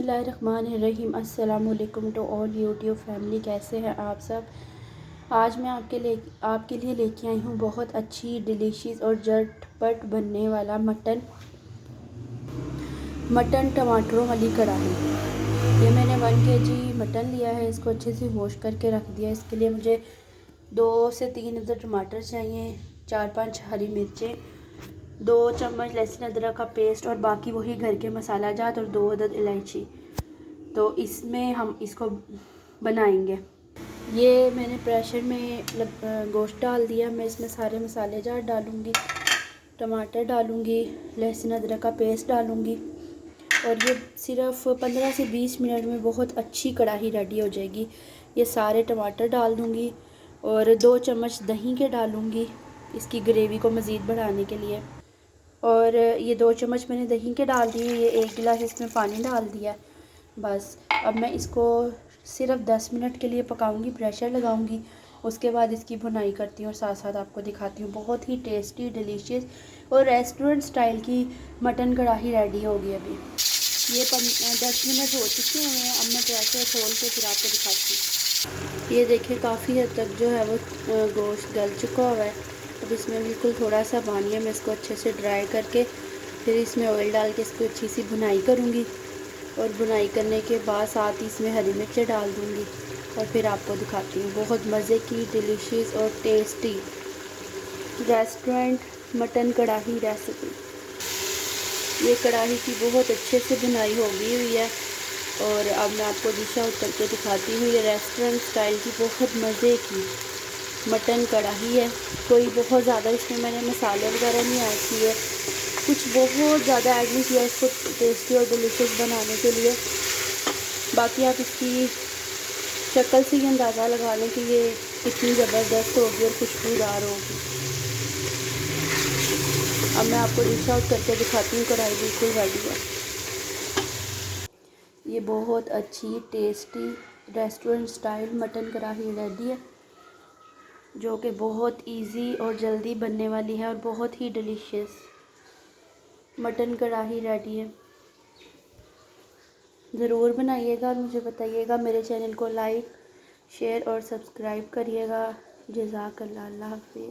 बिस्मिल्लाहिर्रहमानिर्रहीम। अस्सलाम वालेकुम टू ऑल यूट्यूब फैमिली। कैसे हैं आप सब? आज मैं आपके लिए लेके आई हूँ बहुत अच्छी डिलीशियस और झटपट बनने वाला मटन टमाटरों वाली कढ़ाई। ये मैंने 1 kg मटन लिया है। इसको अच्छे से वॉश करके रख दिया। इसके लिए मुझे 2 से 3 अदद टमाटर चाहिए, 4-5 हरी मिर्चें, 2 चम्मच लहसुन अदरक का पेस्ट और बाकी वही घर के मसाला जात और 2 अदद इलायची। तो इसमें हम इसको बनाएंगे। ये मैंने प्रेशर में गोश्त डाल दिया। मैं इसमें सारे मसाले जात डालूँगी, टमाटर डालूँगी, लहसुन अदरक का पेस्ट डालूँगी और ये सिर्फ 15 से 20 मिनट में बहुत अच्छी कढ़ाई रेडी हो जाएगी। ये सारे टमाटर डाल दूँगी और 2 चम्मच दही के डालूँगी इसकी ग्रेवी को मज़ीद बढ़ाने के लिए। और ये 2 चम्मच मैंने दही के डाल दिए। ये 1 गिलास इसमें पानी डाल दिया। बस अब मैं इसको सिर्फ 10 मिनट के लिए पकाऊंगी, प्रेशर लगाऊंगी। उसके बाद इसकी भुनाई करती हूँ और साथ साथ आपको दिखाती हूँ। बहुत ही टेस्टी, डिलीशियस और रेस्टोरेंट स्टाइल की मटन कढ़ाई रेडी होगी। अभी ये 10 मिनट हो चुके हैं। अब मैं प्रेशर खोल के फिर आपको दिखाती हूँ। ये देखिए काफ़ी हद तक जो है वो गोश्त गल चुका हुआ है। अब इसमें बिल्कुल थोड़ा सा पानी है। मैं इसको अच्छे से ड्राई करके फिर इसमें ऑयल डाल के इसको अच्छी सी भुनाई करूँगी और भुनाई करने के बाद साथ ही इसमें हरी मिर्चें डाल दूँगी और फिर आपको दिखाती हूँ। बहुत मज़े की डिलीशियस और टेस्टी रेस्टोरेंट मटन कढ़ाई रेसिपी। ये कढ़ाई की बहुत अच्छे से भुनाई हो गई हुई है और अब मैं आपको डिश आउट करके दिखाती हूँ। ये रेस्टोरेंट स्टाइल की बहुत मज़े की मटन कढ़ाई है। कोई बहुत ज़्यादा इसमें मैंने मसाले वगैरह नहीं ऐड किए, कुछ बहुत ज़्यादा ऐड नहीं किया इसको टेस्टी और डिलीशियस बनाने के लिए। बाकी आप इसकी शक्ल से ही अंदाज़ा लगा लें कि ये कितनी ज़बरदस्त होगी और खुशबूदार होगी। अब मैं आपको डिश आउट करके दिखाती हूँ। कढ़ाई बिल्कुल रेडी है। ये बहुत अच्छी टेस्टी रेस्टोरेंट स्टाइल मटन कढ़ाई रेडी है, जो कि बहुत इजी और जल्दी बनने वाली है और बहुत ही डिलीशियस मटन कढ़ाई रेडी है। ज़रूर बनाइएगा और मुझे बताइएगा। मेरे चैनल को लाइक, शेयर और सब्सक्राइब करिएगा। जज़ाकल्लाह, अल्लाह हाफ़िज़।